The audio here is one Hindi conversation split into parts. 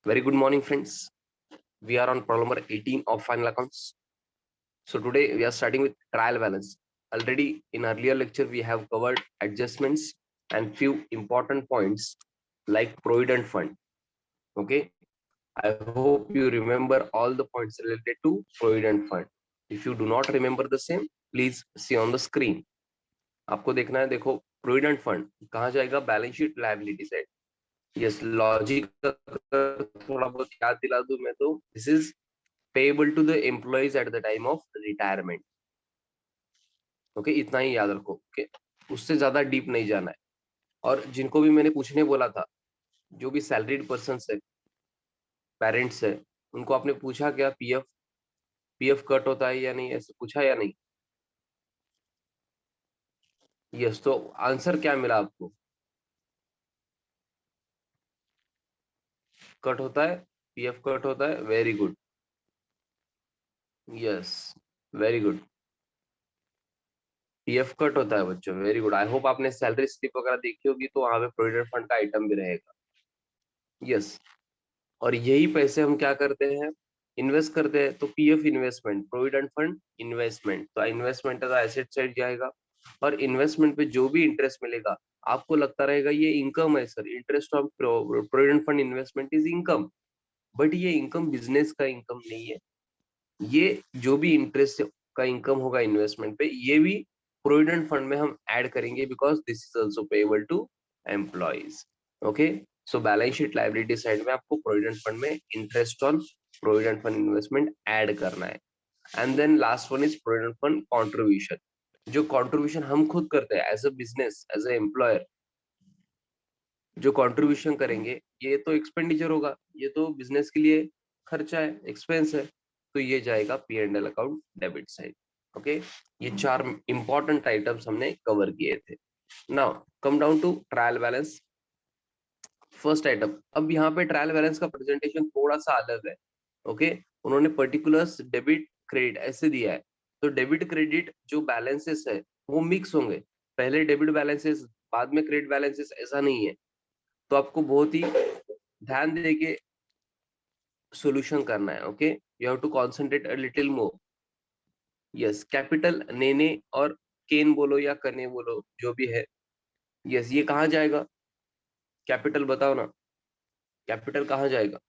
Very good morning, friends. We are on problem number 18 of final accounts. So today we are starting with trial balance. Already in earlier lecture, we have covered adjustments and few important points like provident fund. Okay. I hope you remember all the points related to provident fund. If you do not remember the same, please see on the screen. आपको देखना है, देखो प्रोविडेंट फंड कहाँ जाएगा, balance sheet liability side. Yes, logic थोड़ा बहुत याद दिला दूं मैं तो, this is payable to the employees at the time of retirement. Okay, इतना ही याद रखो. ओके, उससे ज्यादा डीप नहीं जाना है. और जिनको भी मैंने पूछने बोला था, जो भी सैलरीड पर्सन है, पेरेंट्स है, उनको आपने पूछा क्या पीएफ पीएफ कट होता है या नहीं, ऐसे पूछा या नहीं? यस, तो आंसर क्या मिला आपको? कट होता है, पीएफ कट होता है. Very good. Yes, very good. PF cut होता है बच्चों. Very good. आई होप आपने सैलरी स्लिप वगैरह देखी होगी, तो वहां पे प्रोविडेंट फंड का आइटम भी रहेगा. यस, और यही पैसे हम क्या करते हैं, इन्वेस्ट करते हैं. तो PF investment, provident fund investment, तो इन्वेस्टमेंट का एसेट साइड जाएगा. और इन्वेस्टमेंट पे जो भी इंटरेस्ट मिलेगा, आपको लगता रहेगा ये इनकम है sir, interest of provident fund investment is income. But ये इनकम बिजनेस का इनकम नहीं है. ये जो भी इंटरेस्ट का इनकम होगा इन्वेस्टमेंट पे, ये भी प्रोविडेंट फंड में हम ऐड करेंगे, because this is also payable to employees. Okay, so balance sheet liability side में आपको प्रोविडेंट फंड में interest on provident fund investment add करना है. And then last one is provident fund contribution. जो कॉन्ट्रीब्यूशन हम खुद करते हैं as a business, as a employer, जो कंट्रीब्यूशन करेंगे, ये तो एक्सपेंडिचर होगा, ये तो बिजनेस के लिए खर्चा है, एक्सपेंस है. तो ये जाएगा P and L account debit side. Okay, ये चार इंपॉर्टेंट आइटम्स हमने कवर किए थे. Now come down to trial balance. First item, अब यहाँ पे ट्रायल बैलेंस का प्रेजेंटेशन थोड़ा सा अलग है. ओके, उन्होंने पर्टिकुलर्स डेबिट क्रेडिट ऐसे दिया है. तो डेबिट क्रेडिट जो बैलेंसेस है वो मिक्स होंगे. पहले डेबिट बैलेंसेस, बाद में क्रेडिट बैलेंसेस, ऐसा नहीं है. तो आपको बहुत ही ध्यान देके सॉल्यूशन करना है. Okay, you have to concentrate a little more. Yes, capital नेने और केन बोलो या कने बोलो, जो भी है. यस, ये कहाँ जाएगा? कैपिटल बताओ ना, कैपिटल कहाँ जाएगा?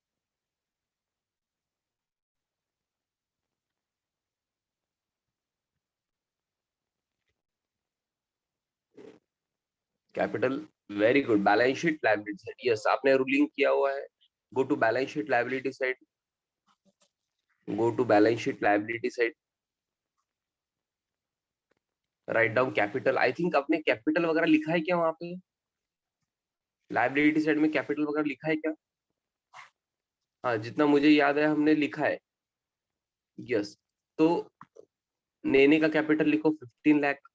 Capital. Very good. Balance sheet liability side. Yes, आपने रूलिंग किया हुआ है. Go to balance sheet liability side. Go to balance sheet liability side. Write down capital. I think आपने कैपिटल वगैरह लिखा है क्या वहां पे? लायबिलिटी साइड में कैपिटल वगैरह लिखा है क्या? हाँ, जितना मुझे याद है हमने लिखा है. यस, तो नेने का कैपिटल लिखो 15 लाख.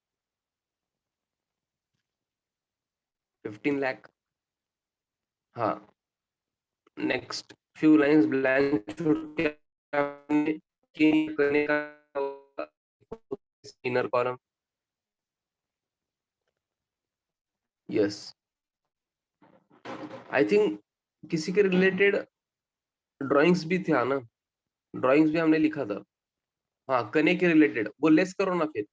15 लाख. हाँ, नेक्स्ट फ्यू लाइंस ब्लैंक छोड़ के आपने करने का inner column. Yes, I think किसी के रिलेटेड ड्राइंग्स भी था ना, ड्राइंग्स भी हमने लिखा था. हाँ, कने के रिलेटेड वो लेस करो ना फिर.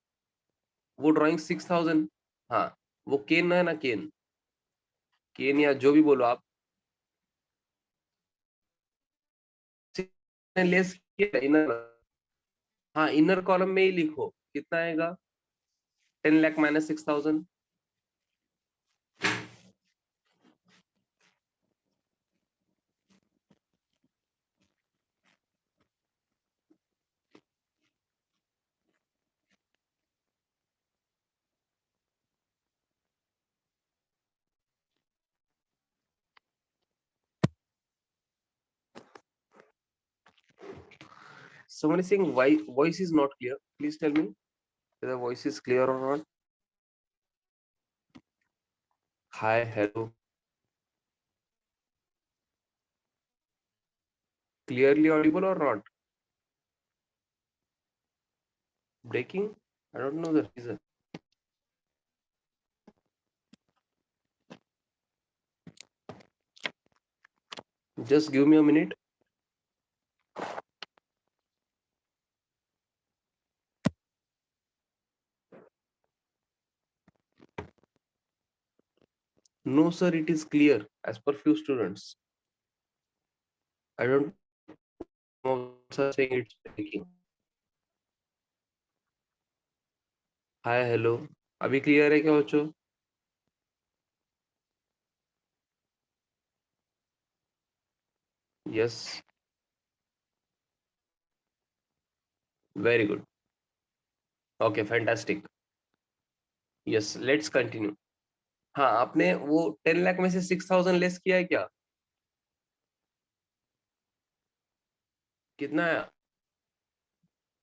वो ड्राइंग 6,000. हाँ, वो केन है ना, केन, केन या जो भी बोलो आप, लेस किया इनर. हाँ, इनर कॉलम में ही लिखो कितना आएगा. 10 lakh minus 6,000. Someone is saying why voice is not clear. Please tell me whether voice is clear or not. Hi, hello. Clearly audible or not? Breaking? I don't know the reason. Just give me a minute. No, sir, it is clear as per few students. I don't know, sir, saying it's breaking. Hi, hello. अभी क्लियर है क्या बच्चों? Yes, very good. Okay, fantastic. Yes, let's continue. हाँ, आपने वो 10 लाख में से 6,000 लेस किया है क्या? कितना है?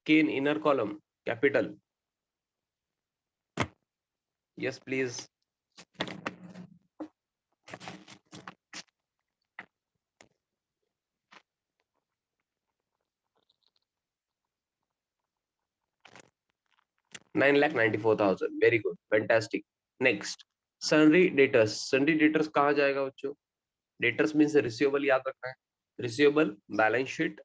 K in inner column, capital. Yes, please. 9,94,000. Very good, fantastic. Next, sundry debtors. Sundry debtors कहाँ जाएगा बच्चों? Debtors means receivable, याद रखना है. Receivable, balance sheet,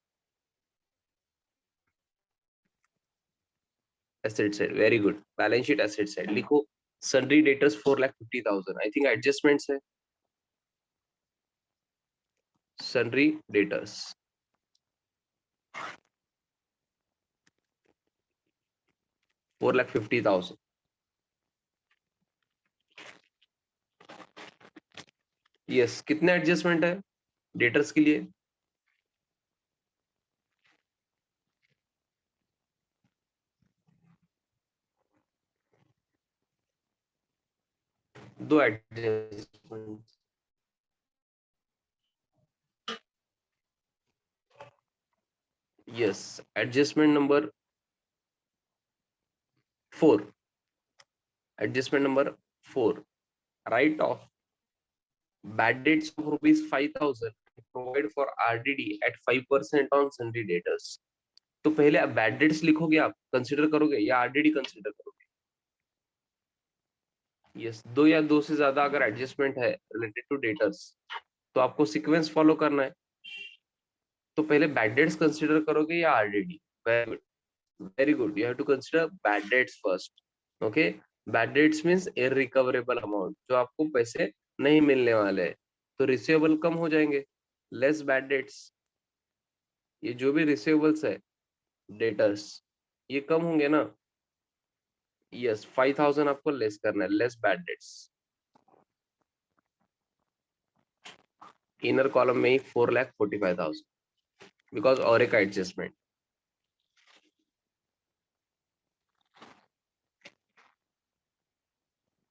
asset side. Very good. Balance sheet, asset side. लिखो sundry debtors 4,50,000. I think adjustments है. Sundry debtors 4,50,000. Yes, कितने एडजस्टमेंट है डेटर्स के लिए? दो adjustment. Yes, adjustment number 4. Adjustment number 4. Write off bad debts of rupees 5,000. Provide for RDD at 5% on sundry debtors. तो पहले आप बैड डेट्स लिखोगे, आप कंसिडर करोगे या आरडीडी कंसिडर करोगे? यस, दो या दो से ज्यादा अगर एडजस्टमेंट है रिलेटेड टू डेटर्स तो आपको सीक्वेंस फॉलो करना है. तो पहले बैड डेट्स कंसिडर करोगे या RDD? Very good, very good. You have to consider bad debts first. Okay, bad debts means irrecoverable amount, जो आपको पैसे नहीं मिलने वाले हैं. तो रिसीवेबल कम हो जाएंगे, लेस बैड डेट्स. ये जो भी रिसीवेबल्स है डेटर्स, ये कम होंगे ना. यस, 5,000 आपको लेस करना है, less bad debts. Inner column में ही 4,45,000 बिकॉज और एक एडजस्टमेंट.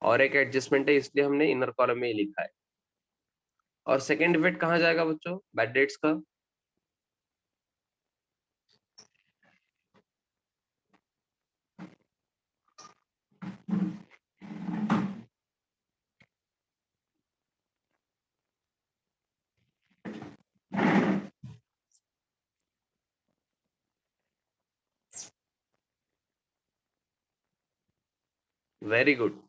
और एक एडजस्टमेंट है इसलिए हमने इनर कॉलम में ही लिखा है. और सेकेंड इफेक्ट कहाँ जाएगा बच्चों बैड डेट्स का? Very good.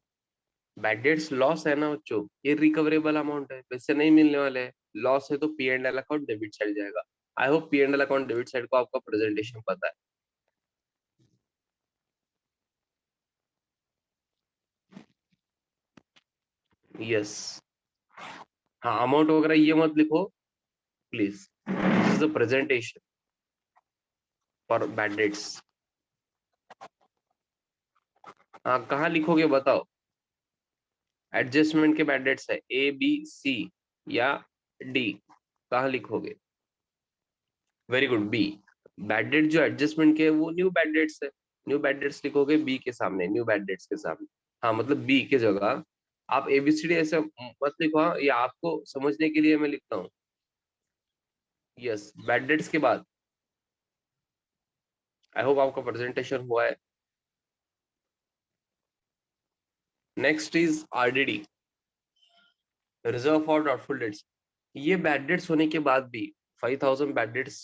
Bad debts loss है ना बच्चों, ये रिकवरेबल अमाउंट है, पैसे नहीं मिलने वाले हैं. लॉस है तो P and L account debit side जाएगा. I hope P and L account debit side को आपका प्रेजेंटेशन पता है. यस, हाँ, अमाउंट वगैरह ये मत लिखो please. This is the presentation for bad debts. हाँ, कहाँ लिखोगे बताओ? एडजस्टमेंट के बैड डेट्स है ए बी सी या डी, कहाँ लिखोगे? Very good, B. Bad debt जो एडजस्टमेंट के है वो न्यू बैड डेट्स है. न्यू बैड डेट्स लिखोगे बी के सामने, न्यू बैड डेट्स के सामने. हाँ, मतलब बी के जगह आप एबीसीडी ऐसे मत लिखो. हाँ, ये आपको समझने के लिए मैं लिखता हूँ. यस, बैड डेट्स के बाद. आई होप आपका प्रेजेंटेशन हुआ है. Next is RDD, reserve for doubtful debts. ये बैड डेट्स होने के बाद भी, 5,000 बैड डेट्स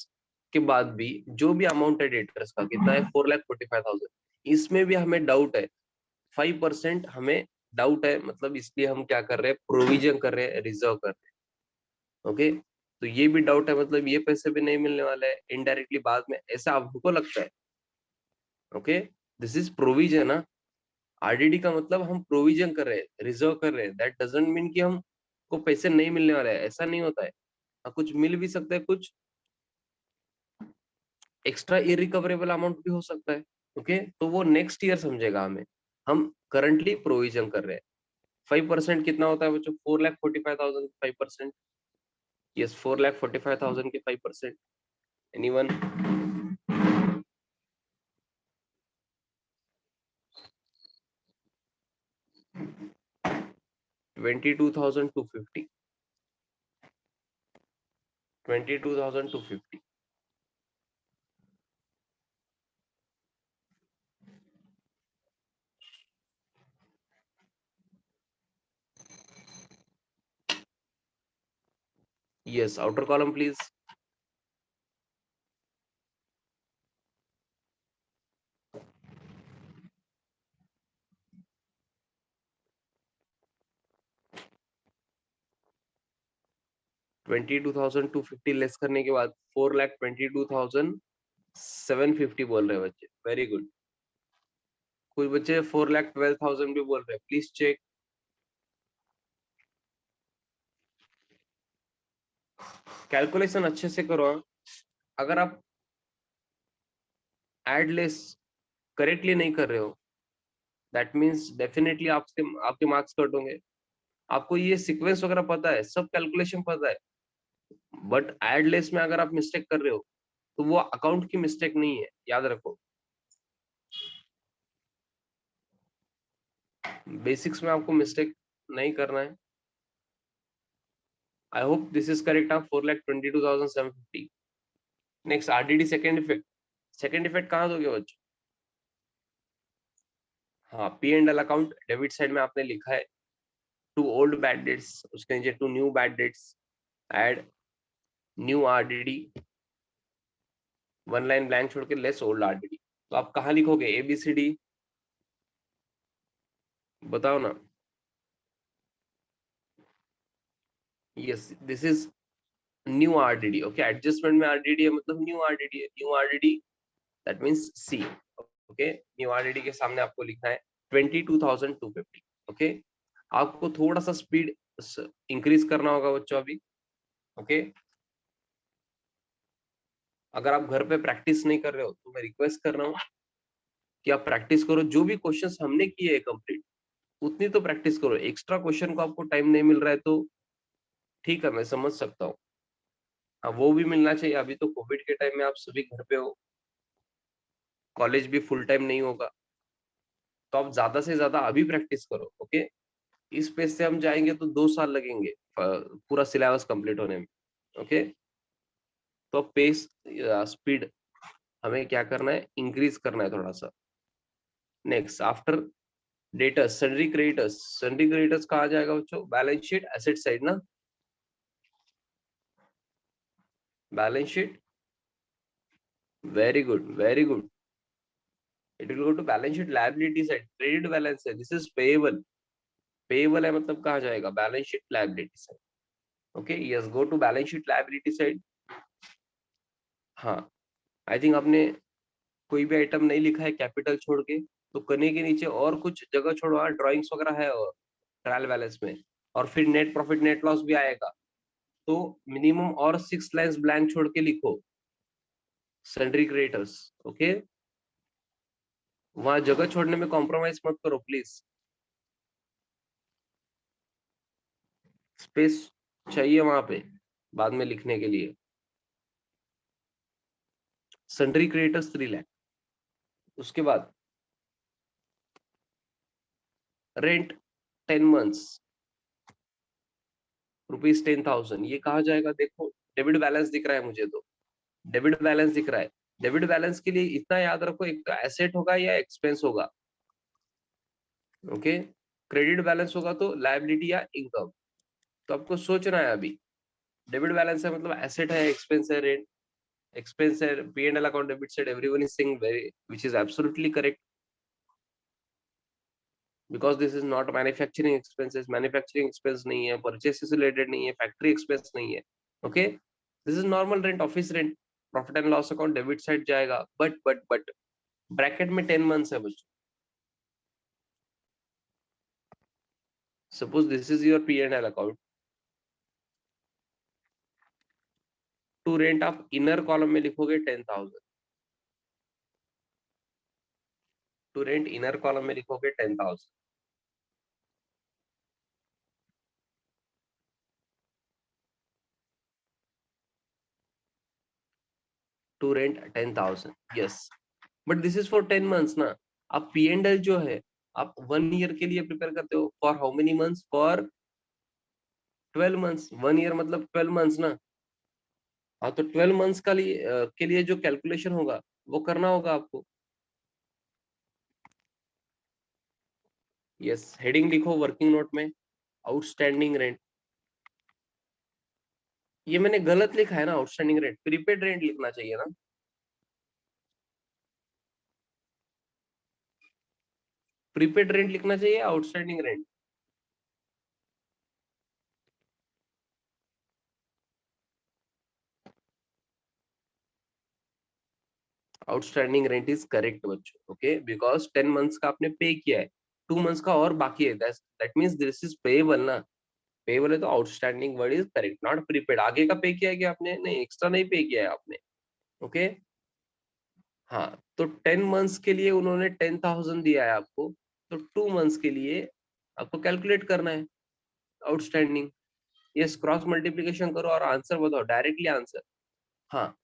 के बाद भी जो भी अमाउंट है डेटर्स का कितना है, 4,45,000. इसमें भी हमें डाउट है, 5% हमें डाउट है, मतलब इसलिए हम क्या कर रहे हैं, प्रोविजन कर रहे हैं, रिजर्व कर रहे हैं. ओके, तो ये भी डाउट है, मतलब ये पैसे भी नहीं मिलने वाले हैं इनडायरेक्टली बाद में, ऐसा आपको लगता है। ओके, दिस इज प्रोविजन ना। आरडीडी का मतलब हम प्रोविजन कर रहे हैं, रिजर्व कर रहे हैं, दैट डजंट मीन कि हम को पैसे नहीं मिलने वाले हैं, ऐसा नहीं होता है। कुछ मिल भी सकता है, कुछ एक्स्ट्रा इरिकवरेबल अमाउंट भी हो सकता है। ओके, तो वो नेक्स्ट ईयर समझेगा हमें, हम करंटली प्रोविजन कर रहे हैं। 5% कितना होता है बच्चों? 4,45,000 5%। यस, 4,45,000 के 5%। Anyone? 22,250। 22,250। Yes, outer column please. Twenty two thousand two fifty less करने के बाद 4,22,750 बोल रहे हैं बच्चे। Very good. कुछ बच्चे 4,12,000 भी बोल रहे हैं, प्लीज चेक। कैलकुलेशन अच्छे से करो। अगर आप एड लेस करेक्टली नहीं कर रहे हो, दैट मीन्स डेफिनेटली आपके आपके मार्क्स कट होंगे। आपको ये सीक्वेंस वगैरह पता है, सब कैलकुलेशन पता है, बट एड लेस में अगर आप मिस्टेक कर रहे हो तो वो अकाउंट की मिस्टेक नहीं है, याद रखो। बेसिक्स में आपको मिस्टेक नहीं करना है। I hope this is correct. आप 4,22,750। Next RDD second effect. Second effect कहाँ दोगे बच्चों? हाँ, P and L account debit side में आपने लिखा है टू ओल्ड बैड डेट्स, उसके नीचे to new bad debts, add new RDD, one line blank छोड़ के लेस ओल्ड आरडीडी। तो आप कहाँ लिखोगे? एबीसीडी बताओ ना। Yes, this is new RDD. Okay, adjustment में आरडीडी है मतलब न्यू आरडीडी है। New RDD that means C. Okay, new RDD के सामने आपको लिखना है 22,250। ओके, आपको थोड़ा सा स्पीड इंक्रीज करना होगा बच्चों अभी। ओके, अगर आप घर पे प्रैक्टिस नहीं कर रहे हो तो मैं रिक्वेस्ट कर रहा हूँ कि आप प्रैक्टिस करो। जो भी क्वेश्चंस हमने किए हैं कंप्लीट, उतनी तो प्रैक्टिस करो। एक्स्ट्रा क्वेश्चन को आपको टाइम नहीं मिल रहा है तो ठीक है, मैं समझ सकता हूँ। हाँ, वो भी मिलना चाहिए। अभी तो कोविड के टाइम में आप सभी घर पे हो, कॉलेज भी फुल टाइम नहीं होगा, तो आप ज्यादा से ज्यादा अभी प्रैक्टिस करो। ओके, इस पेस से हम जाएंगे तो 2 साल लगेंगे पूरा सिलेबस कंप्लीट होने में। ओके, तो पेस स्पीड हमें क्या करना है? इंक्रीज करना है थोड़ा सा। Next, after debtors sundry creditors. Sundry creditors कहा जाएगा बच्चों? बैलेंस शीट एसेट साइड ना, balance sheet. Very good, very good. It will go to balance sheet liability side. Credit balance है, दिस इज पेएबल। पेएबल है मतलब कहा जाएगा? Balance sheet liability side. Okay, yes, go to balance sheet liability side. हाँ, आई थिंक आपने कोई भी आइटम नहीं लिखा है कैपिटल छोड़ के, तो कने के नीचे और कुछ जगह छोड़ो। हाँ, ड्राइंग्स वगैरह है और ट्रायल बैलेंस में, और फिर नेट प्रॉफिट नेट लॉस भी आएगा। तो मिनिमम और 6 लाइन्स ब्लैंक छोड़ के लिखो सन्ड्री क्रेडिटर्स। ओके, वहां जगह छोड़ने में कॉम्प्रोमाइज मत करो प्लीज। स्पेस चाहिए वहां पे बाद में लिखने के लिए। Sundry creditors 3 lakh. उसके बाद रेंट 10 मंथ्स, ₹10,000। ये कहा जाएगा? देखो, डेबिट बैलेंस दिख रहा है मुझे तो, डेबिट बैलेंस दिख रहा है। डेबिट बैलेंस के लिए इतना याद रखो, एक तो एसेट होगा या एक्सपेंस होगा। ओके, क्रेडिट बैलेंस होगा तो लायबिलिटी या इनकम। तो आपको सोचना है अभी। डेबिट बैलेंस है मतलब एसेट है, एक्सपेंस है, रेंट एक्सपेंस है, P and L account debit side. Everyone is saying very, which is absolutely correct, because this is not manufacturing expenses. Manufacturing expense नहीं है, परचेस से रिलेटेड नहीं है, फैक्ट्री एक्सपेंस नहीं है। Okay, this is normal rent, office rent. Profit and loss account debit side जाएगा, बट ब्रैकेट में 10 मंथ्स है बच्चों। Suppose this is your P&L account, to rent आप इनर कॉलम में लिखोगे 10,000, टू रेंट इनर कॉलम में लिखोगे 10,000, to rent 10,000, yes. But this is for 10 months ना। आप P&L जो है आप 1 ईयर के लिए प्रिपेयर करते हो, for how many months, for 12 months. 1 year मतलब 12 मंथ्स ना। हाँ, तो 12 मंथ्स के लिए जो कैलकुलेशन होगा वो करना होगा आपको। यस, हेडिंग लिखो वर्किंग नोट में, आउटस्टैंडिंग रेंट। ये मैंने गलत लिखा है ना, आउटस्टैंडिंग रेंट, प्रीपेड रेंट लिखना चाहिए ना। प्रीपेड रेंट लिखना चाहिए, outstanding rent. Outstanding rent is correct बच्चों, ओके, बिकॉज 10 मंथ्स का आपने पे किया है, 2 मंथ्स का और बाकी है, that means this is payable ना। पेएबल है तो outstanding word is correct, not prepaid. आगे का पे किया है क्या आपने? नहीं, एक्स्ट्रा नहीं पे किया है आपने, ओके। हाँ, तो 10 मंथ्स के लिए उन्होंने 10,000 दिया है आपको, तो 2 मंथ्स के लिए आपको कैलकुलेट करना है आउटस्टैंडिंग। यस, क्रॉस मल्टीप्लीकेशन करो और आंसर बताओ, डायरेक्टली आंसर। हाँ,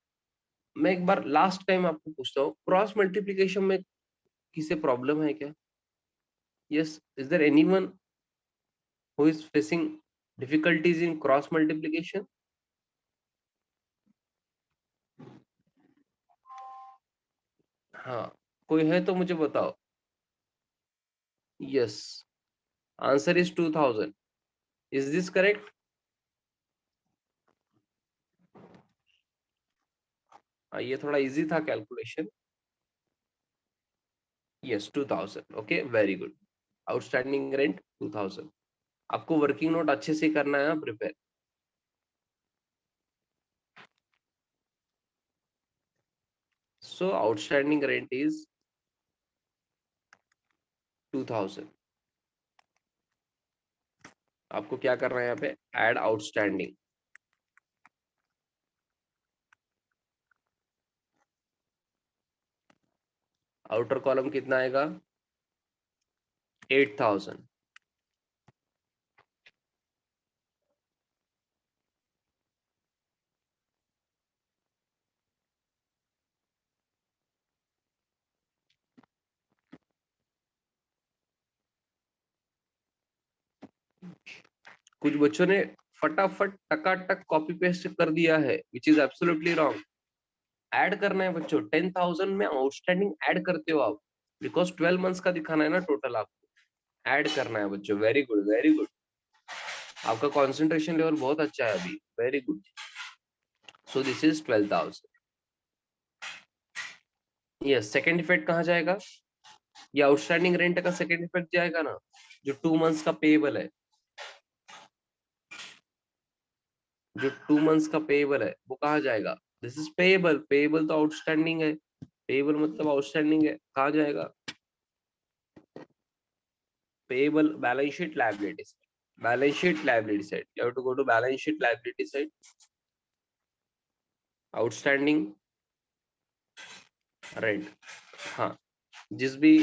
मैं एक बार लास्ट टाइम आपको पूछता हूँ, क्रॉस मल्टीप्लीकेशन में किसे प्रॉब्लम है क्या? Yes, is there anyone who is facing difficulties in cross multiplication? हाँ, कोई है तो मुझे बताओ। Yes, answer is 2000। Is this correct? ये थोड़ा इजी था calculation. Yes, 2000, okay, very good. Outstanding rent 2000। आपको वर्किंग नोट अच्छे से करना है prepare. So outstanding rent is 2000। आपको क्या करना है यहाँ पे? Add outstanding. आउटर कॉलम कितना आएगा? 8,000। कुछ बच्चों ने फटाफट टकाटक कॉपी पेस्ट कर दिया है, which is absolutely wrong. Add करना है बच्चों, 10,000 में आउटस्टैंडिंग ऐड करते हो आप, बिकॉज 12 मंथ्स का दिखाना है ना टोटल, आपको ऐड करना है बच्चों। Very good, very good. आपका कॉन्सेंट्रेशन लेवल बहुत अच्छा है अभी, very good. So this is 12,000। Yes, second effect कहाँ जाएगा? ये आउटस्टैंडिंग रेंट का सेकेंड इफेक्ट जाएगा ना, जो 2 मंथ्स का पेएबल है, जो 2 मंथ्स का पेएबल है वो कहाँ जाएगा? दिस इज पेएबल, पेएबल तो आउटस्टैंडिंग है, पेएबल मतलब आउटस्टैंडिंग है, कहाँ जाएगा? Payable balance sheet liability side, balance sheet liability side, you have to go to balance sheet liability side, outstanding rent. हाँ, जिस भी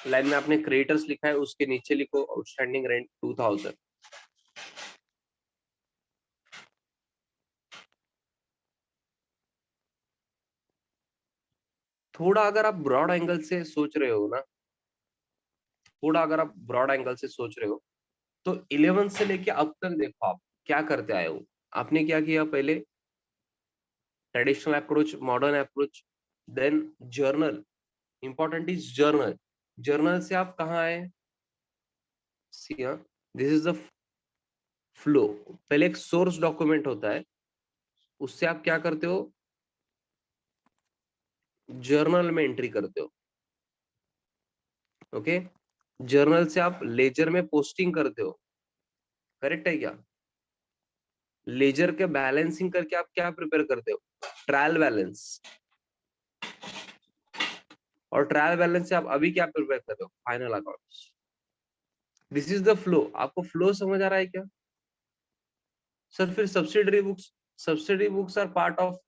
लाइन में आपने क्रेडिटर्स लिखा है उसके नीचे लिखो आउटस्टैंडिंग रेंट 2000। थोड़ा अगर आप ब्रॉड एंगल से सोच रहे हो ना, थोड़ा अगर आप ब्रॉड एंगल से सोच रहे हो, तो 11 से लेके अब तक देखो आप क्या करते आए हो। आपने क्या किया? पहले traditional approach, modern approach, then journal. Important is journal. Journal से आप कहाँ आए? See, this is the flow. पहले एक सोर्स डॉक्यूमेंट होता है, उससे आप क्या करते हो? जर्नल में एंट्री करते हो, ओके। जर्नल से आप लेजर में पोस्टिंग करते हो, करेक्ट है क्या? लेजर के बैलेंसिंग करके आप क्या प्रिपेयर करते हो? Trial balance. और ट्रायल बैलेंस से आप अभी क्या प्रिपेयर करते हो? Final accounts. This is the flow. आपको फ्लो समझ आ रहा है क्या सर? फिर subsidiary books are part of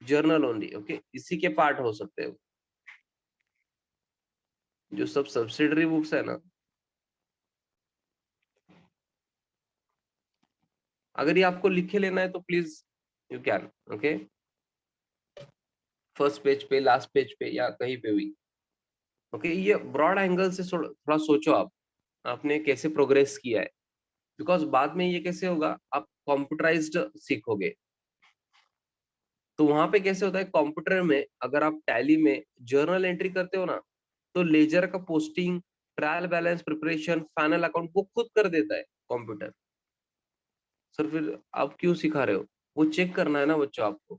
journal only. Okay, इसी के पार्ट हो सकते हैं जो सब सब्सिडरी बुक्स है ना। अगर ये आपको लिख के लेना है तो please you can. Okay, first page पे, लास्ट पेज पे, या कहीं पे भी। ओके, ये ब्रॉड एंगल से थोड़ा सोचो आप, आपने कैसे प्रोग्रेस किया है। बिकॉज बाद में ये कैसे होगा, आप कंप्यूटराइज्ड सीखोगे। तो वहां पे कैसे होता है कंप्यूटर में, अगर आप टैली में जर्नल एंट्री करते हो ना, तो लेजर का posting, trial balance preparation, final account वो खुद कर देता है कंप्यूटर। सर फिर आप क्यों सिखा रहे हो? वो चेक करना है ना बच्चों आपको।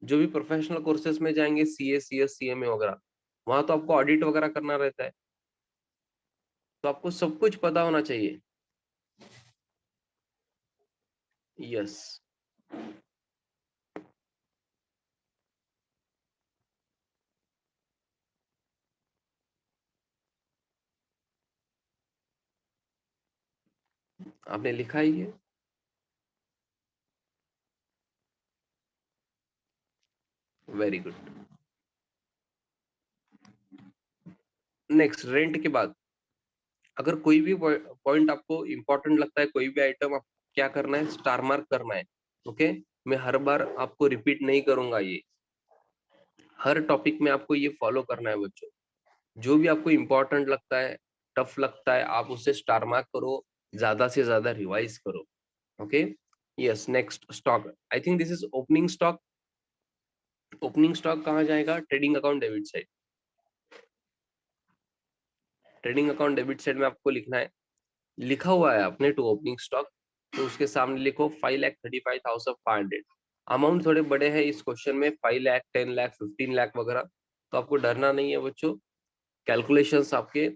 जो भी प्रोफेशनल कोर्सेज में जाएंगे, सीए, सीएस, सीएमए वगैरह, वहां तो आपको ऑडिट वगैरह करना रहता है। तो आपको सब कुछ पता होना चाहिए। यस, आपने लिखा ही है। Very good. नेक्स्ट, रेंट के बाद अगर कोई भी पॉइंट आपको इंपॉर्टेंट लगता है, कोई भी आइटम, आप क्या करना है, स्टार मार्क करना है। ओके, मैं हर बार आपको रिपीट नहीं करूंगा, ये हर टॉपिक में आपको ये फॉलो करना है बच्चों। जो भी आपको इंपॉर्टेंट लगता है, टफ लगता है, आप उसे स्टार मार्क करो, ज्यादा से ज्यादा रिवाइज करो। Okay, yes. Next, stock. I think this is opening stock. Opening stock कहाँ जाएगा? Trading account debit side. Trading account debit side में आपको लिखना है, लिखा हुआ है आपने टू ओपनिंग स्टॉक, तो उसके सामने लिखो 5,35,500। अमाउंट थोड़े बड़े हैं इस क्वेश्चन में, 5 लाख, 10 लाख, 15 लाख वगैरह। तो आपको डरना नहीं है बच्चों। कैलकुलेशंस आपके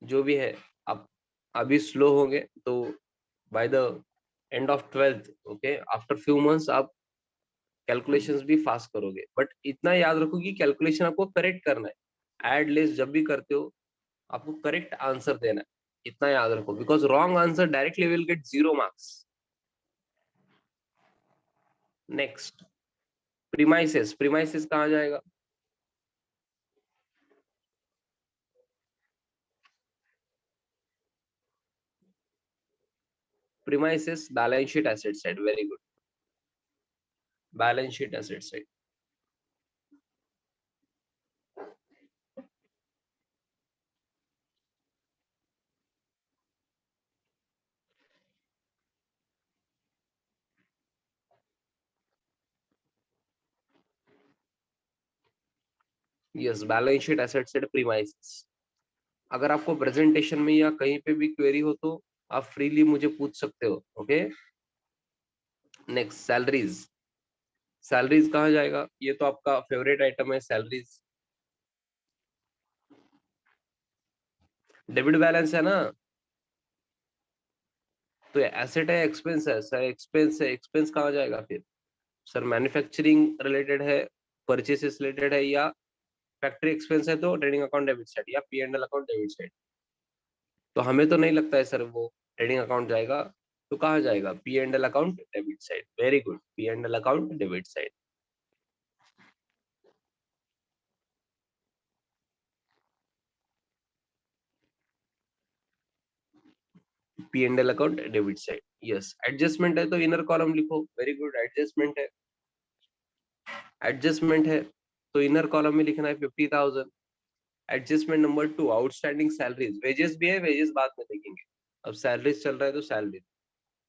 जो भी है, आप अभी स्लो होंगे तो by the end of 12th, okay, after few months आप कैलकुलेशंस भी फास्ट करोगे। बट इतना याद रखो कि कैलकुलेशन आपको करेक्ट करना है। एड लेस जब भी करते हो, आपको करेक्ट आंसर देना है, इतना याद रखो। Because wrong answer directly will get 0 marks. Next, premises. Premises कहाँ जाएगा? Premises balance sheet asset side. Very good, balance sheet asset side. Yes, balance sheet asset side, premises. अगर आपको प्रेजेंटेशन में या कहीं पे भी क्वेरी हो तो आप फ्रीली मुझे पूछ सकते हो। Okay, next, salaries. सैलरीज कहाँ जाएगा? ये तो आपका फेवरेट आइटम है, सैलरीज। डेबिट बैलेंस है ना, तो एसेट है, एक्सपेंस है सर? एक्सपेंस है, एक्सपेंस कहाँ जाएगा फिर? सर मैन्युफैक्चरिंग रिलेटेड है, परचेसेस रिलेटेड है, या फैक्ट्री एक्सपेंस है तो ट्रेडिंग अकाउंट डेबिट साइड, या P and L account debit side. तो हमें तो नहीं लगता है सर वो ट्रेडिंग अकाउंट जाएगा। तो कहाँ जाएगा? P and L account debit side. Very good, P and L account debit side. P and L account debit side. Yes, adjustment है तो इनर कॉलम लिखो। वेरी गुड, एडजस्टमेंट है। एडजस्टमेंट है तो इनर कॉलम में लिखना है 50,000। Adjustment number 2, outstanding salaries. Wages भी है, वेजेस बाद में देखेंगे। अब सैलरीज चल रहा है तो सैलरी,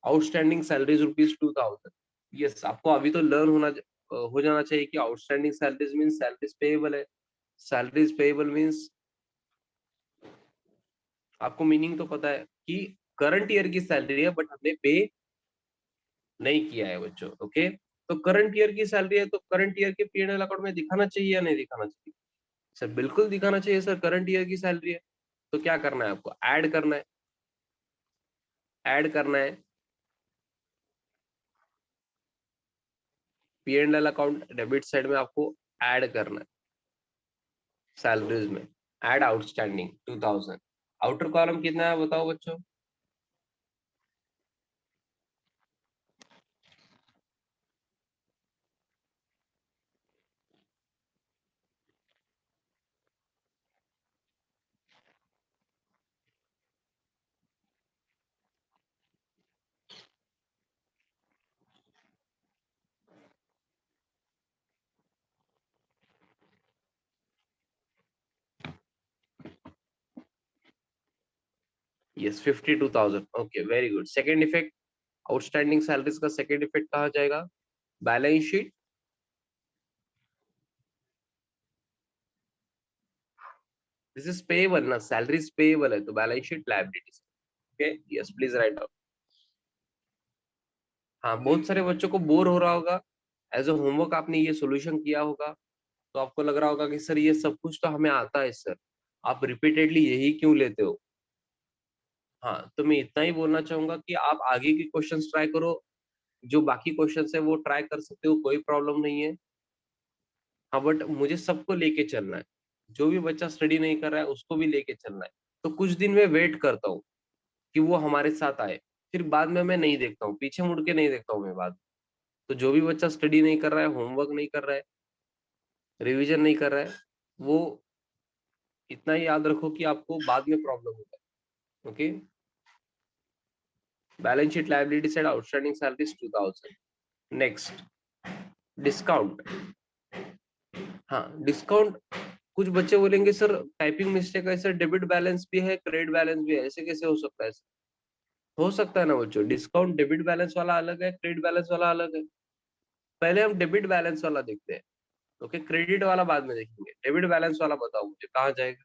आउटस्टैंडिंग सैलरीज ₹2,000। यस, आपको अभी तो लर्न हो जाना चाहिए कि outstanding salaries means salaries payable है। सैलरीज पेएबल मींस आपको मीनिंग तो पता है कि करंट ईयर की सैलरी है बट हमने पे नहीं किया है बच्चों। ओके, तो करंट ईयर की सैलरी है तो करंट ईयर के पीएनएल अकाउंट में दिखाना चाहिए या नहीं दिखाना चाहिए? सर बिल्कुल दिखाना चाहिए सर, करंट ईयर की सैलरी है। तो क्या करना है आपको? ऐड करना है, ऐड करना है P&L अकाउंट डेबिट साइड में आपको ऐड करना है सैलरीज में, ऐड आउटस्टैंडिंग 2000। आउटर कॉलम कितना है बताओ बच्चों? Yes 52,000। Okay very good. Second effect outstanding salaries का सेकेंड इफेक्ट कहा जाएगा balance sheet. This is payable ना, सैलरीज पेएबल है तो balance sheet liabilities. Okay yes please write down. हाँ बहुत सारे बच्चों को बोर हो रहा होगा, एज अ होमवर्क आपने ये सोल्यूशन किया होगा तो आपको लग रहा होगा कि सर ये सब कुछ तो हमें आता है सर, आप रिपीटेडली यही क्यों लेते हो? हाँ तो मैं इतना ही बोलना चाहूंगा कि आप आगे के क्वेश्चंस ट्राई करो, जो बाकी क्वेश्चंस है वो ट्राई कर सकते हो, कोई प्रॉब्लम नहीं है। हाँ बट मुझे सबको लेके चलना है, जो भी बच्चा स्टडी नहीं कर रहा है उसको भी लेके चलना है। तो कुछ दिन में वेट करता हूँ कि वो हमारे साथ आए, फिर बाद में मैं नहीं देखता हूँ, पीछे मुड़ के नहीं देखता हूँ मैं बाद। तो जो भी बच्चा स्टडी नहीं कर रहा है, होमवर्क नहीं कर रहा है, रिवीजन नहीं कर रहा है, वो इतना ही याद रखो कि आपको बाद में प्रॉब्लम होगा। Okay balance sheet liability side outstanding salaries 2000। Next discount. हाँ डिस्काउंट, कुछ बच्चे बोलेंगे सर टाइपिंग मिस्टेक है सर, डेबिट बैलेंस भी है क्रेडिट बैलेंस भी है, ऐसे कैसे हो सकता है? हो सकता है ना बच्चों, डिस्काउंट डेबिट बैलेंस वाला अलग है, क्रेडिट बैलेंस वाला अलग है। पहले हम डेबिट बैलेंस वाला देखते हैं, ओके क्रेडिट वाला बाद में देखेंगे। डेबिट बैलेंस वाला बताओ मुझे कहाँ जाएगा?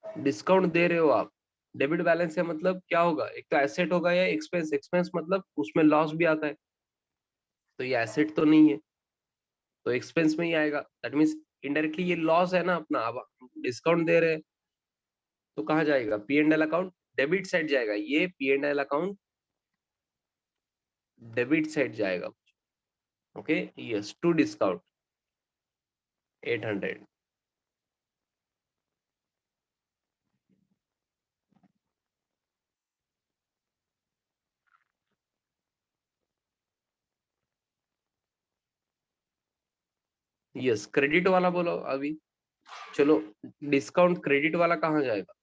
डिस्काउंट दे रहे हो आप, डेबिट बैलेंस है मतलब क्या होगा, एक तो एसेट होगा या एक्सपेंस, एक्सपेंस मतलब उसमें लॉस भी आता है, तो ये एसेट तो नहीं है, तो एक्सपेंस में ही आएगा। दैट मीन्स इनडायरेक्टली ये लॉस है ना अपना, अब डिस्काउंट दे रहे हैं तो कहाँ जाएगा? P&L अकाउंट डेबिट साइड जाएगा, ये P&L अकाउंट डेबिट साइड जाएगा। Okay yes to discount 800। Yes credit वाला बोलो अभी। चलो डिस्काउंट क्रेडिट वाला कहाँ जाएगा?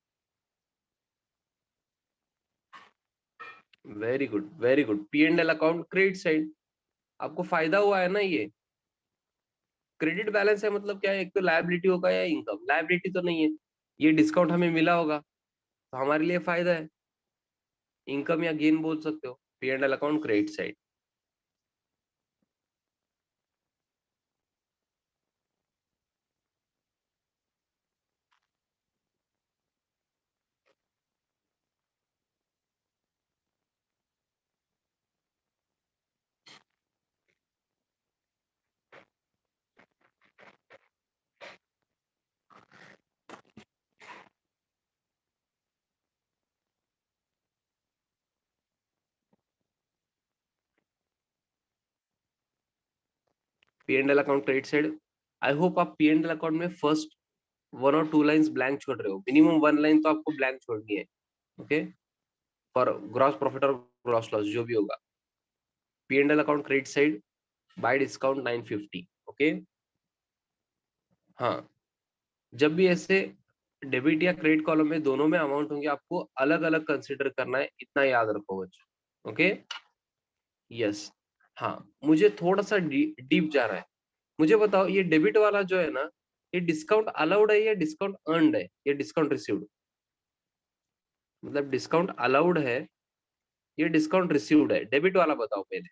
Very good very good. P&L account credit side, आपको फायदा हुआ है ना ये। क्रेडिट बैलेंस है मतलब क्या है, एक तो लायबिलिटी होगा या इनकम, लायबिलिटी तो नहीं है, ये डिस्काउंट हमें मिला होगा तो हमारे लिए फायदा है, इनकम या गेन बोल सकते हो। P&L account credit side. P&L account credit side. I hope आप P&L अकाउंट में फर्स्ट 1 और 2 लाइंस ब्लैंक छोड़ रहे हो, मिनिमम 1 लाइन तो आपको ब्लैंक छोड़नी है। ओके फॉर ग्रॉस प्रॉफिट और ग्रॉस लॉस जो भी होगा। P&L account credit side by discount 950। Okay हाँ जब भी ऐसे डेबिट या क्रेडिट कॉलम में दोनों में अमाउंट होंगे आपको अलग अलग कंसिडर करना है, इतना याद रखो बच्चों। ओके यस हाँ मुझे थोड़ा सा डीप जा रहा है। मुझे बताओ ये डेबिट वाला जो है ना, ये डिस्काउंट अलाउड है या डिस्काउंट अर्नड है या डिस्काउंट रिसीव्ड? मतलब डिस्काउंट अलाउड है, ये डिस्काउंट रिसीव्ड है, डेबिट वाला बताओ पहले।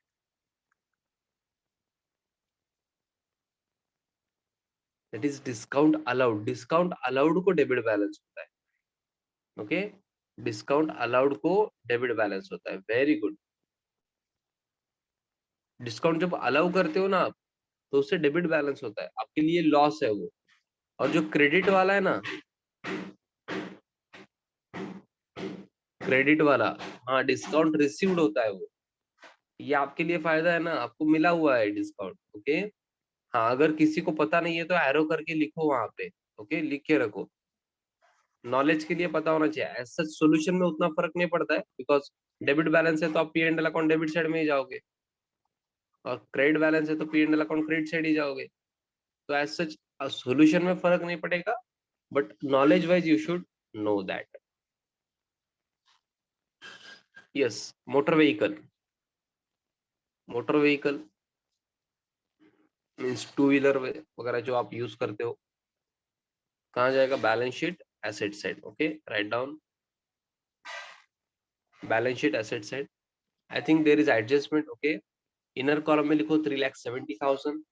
That is discount allowed, discount allowed को डेबिट बैलेंस होता है। ओके डिस्काउंट अलाउड को डेबिट बैलेंस होता है, वेरी गुड। डिस्काउंट जब अलाउ करते हो ना आप, तो उससे डेबिट बैलेंस होता है, आपके लिए लॉस है वो। और जो क्रेडिट वाला है ना, क्रेडिट वाला, हाँ डिस्काउंट रिसीव्ड होता है वो, ये आपके लिए फायदा है ना, आपको मिला हुआ है डिस्काउंट। ओके, हाँ अगर किसी को पता नहीं है तो एरो करके लिखो वहां पे। ओके, लिख के रखो, नॉलेज के लिए पता होना चाहिए। ऐसा सोल्यूशन में उतना फर्क नहीं पड़ता है, बिकॉज डेबिट बैलेंस है तो आप P and L account debit side में ही जाओगे, और क्रेडिट बैलेंस है तो P and L account credit side ही जाओगे। तो एज सच सोल्यूशन में फर्क नहीं पड़ेगा, but knowledge wise you should know that. Yes, motor vehicle, motor vehicle means two wheeler वगैरह जो आप यूज करते हो, कहाँ जाएगा? Balance sheet asset side. Okay, write down balance sheet asset side. I think there is adjustment. Okay, inner column में लिखो 3,70,000,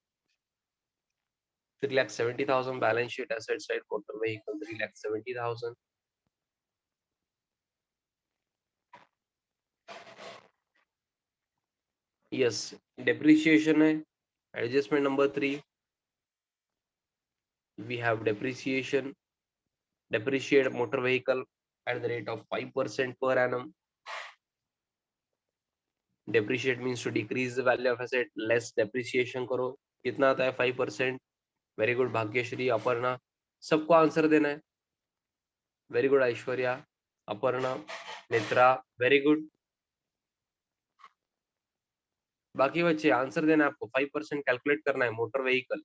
3,70,000 balance sheet asset side motor vehicle 3,70,000। Yes, depreciation है adjustment number 3। We have depreciation, depreciate motor vehicle at the rate of 5% per annum. Depreciate means to decrease the value of asset, less depreciation करो, कितना आता है? 5%। वेरी गुड भाग्यश्री, अपर्णा, सबको आंसर देना है। Very good Aishwarya, Aparna, Netra, very good. बाकी बच्चे आंसर देना है आपको, 5% कैलकुलेट करना है motor vehicle.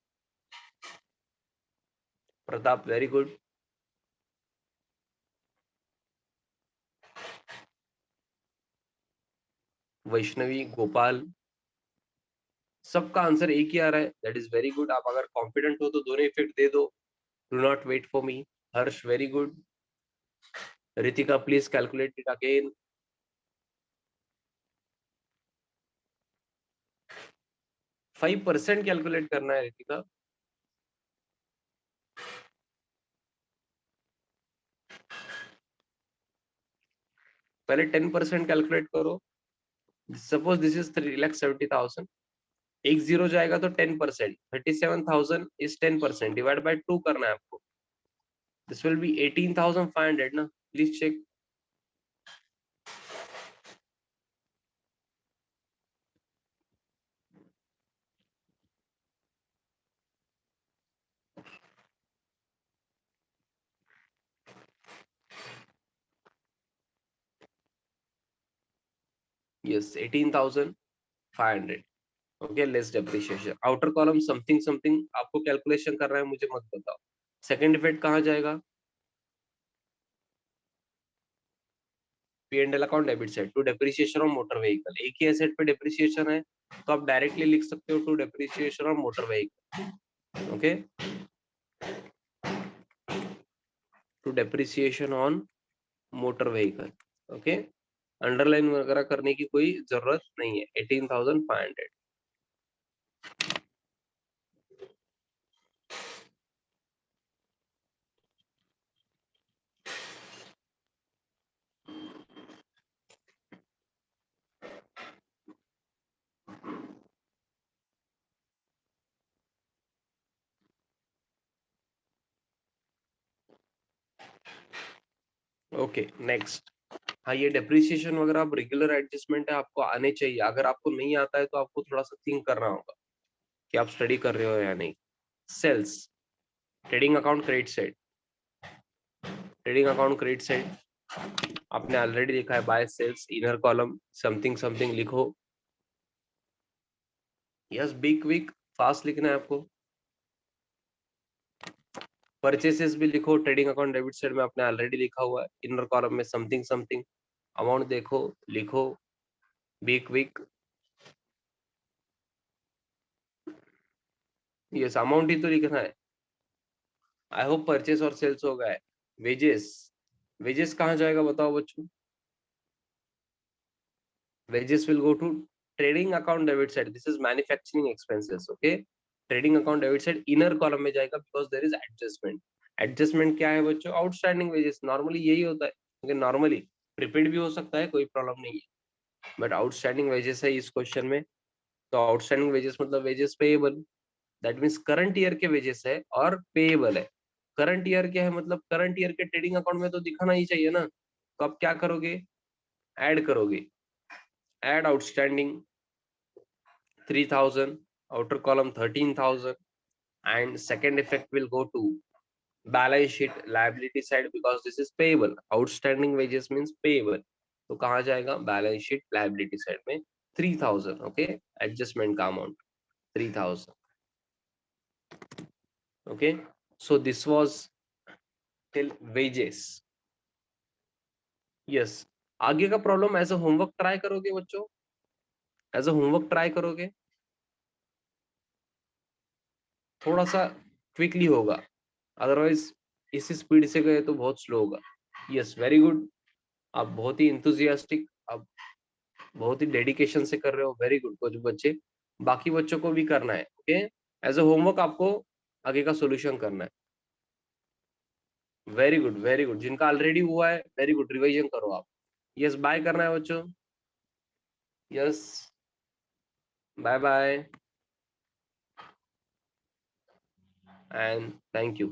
Pratap, very good. Vaishnavi, Gopal, सबका आंसर एक ही आ रहा है, दैट इज वेरी गुड। आप अगर कॉन्फिडेंट हो तो दोनों इफेक्ट दे दो। Do not wait for me. Harsh, very good. Ritika, please calculate it again. 5% calculate करना है रितिका। पहले 10% कैलकुलेट करो। सपोज दिस इज 3,70,000, एक जीरो जाएगा तो 10%, 37,000 इज 10%, डिवाइड बाय 2 करना है आपको। दिस विल बी 18,500 ना, please check. Yes, 18,500। Okay, less depreciation. Outer column something something आपको कैलकुलेशन करना है, मुझे मत बताओ। सेकंड इफेक्ट कहाँ जाएगा? P and L account debit side to depreciation of motor vehicle. एक ही एसेट पे डेप्रिसिएशन है तो आप डायरेक्टली लिख सकते हो to depreciation of motor vehicle. Okay, to depreciation on motor vehicle. Okay, underline वगैरह करने की कोई जरूरत नहीं है। 18,500। Okay, next. हाँ, ये डेप्रिसिएशन वगैरह आप रेगुलर एडजस्टमेंट है, आपको आने चाहिए। अगर आपको नहीं आता है तो आपको थोड़ा सा थिंक करना होगा कि आप स्टडी कर रहे हो या नहीं। Sales, trading account credit side, trading account credit side आपने ऑलरेडी लिखा है। By sales, inner column something something लिखो। यस, बिग क्विक, फास्ट लिखना है आपको। परचेसेस भी लिखो, ट्रेडिंग अकाउंट डेबिट साइड में आपने ऑलरेडी लिखा हुआ है। इनर कॉलम में समथिंग समथिंग अमाउंट देखो, लिखो। Be quick. यस, अमाउंट ही तो लिखना है। आई होप परचेस और सेल्स हो गया है। वेजेस, वेजेस कहाँ जाएगा बताओ बच्चों? Wages will go to trading account debit side. This is manufacturing expenses. Okay, trading account debit side inner column में जाएगा, because there is adjustment. Adjustment क्या है बच्चों? Outstanding wages. नॉर्मली यही होता है, क्योंकि नॉर्मली प्रीपेड भी हो सकता है, कोई प्रॉब्लम नहीं है, बट आउटस्टैंडिंग वेजेस है इस क्वेश्चन में। तो आउटस्टैंडिंग वेजेस मतलब wages payable, that means current year के वेजेस है और पेएबल है। करंट ईयर क्या है? मतलब करंट ईयर के ट्रेडिंग अकाउंट में तो दिखाना ही चाहिए ना। तो आप क्या करोगे? ऐड करोगे, add outstanding 3000, outer column 13,000, and second effect will go to balance sheet liability side because this is payable. Outstanding wages means payable. तो कहाँ जाएगा? बैलेंस शीट लायबिलिटी साइड में 3000. ओके, एडजस्टमेंट का amount 3000. Okay, so this was till wages. Yes, आगे का problem as a homework try करोगे बच्चों? एज अ होमवर्क ट्राई करोगे? थोड़ा सा क्विकली होगा, अदरवाइज इसी स्पीड से गए तो बहुत स्लो होगा. Yes, very good. आप बहुत ही इंथुजियास्टिक, आप बहुत ही डेडिकेशन से कर रहे हो. Very good. कुछ बच्चे, बाकी बच्चों को भी करना है. ओके, एज अ होमवर्क आपको आगे का सॉल्यूशन करना है. Very good, very good. जिनका ऑलरेडी हुआ है, वेरी गुड, रिवीजन करो आप. यस, बाय करना है बच्चों. Yes, bye bye and thank you.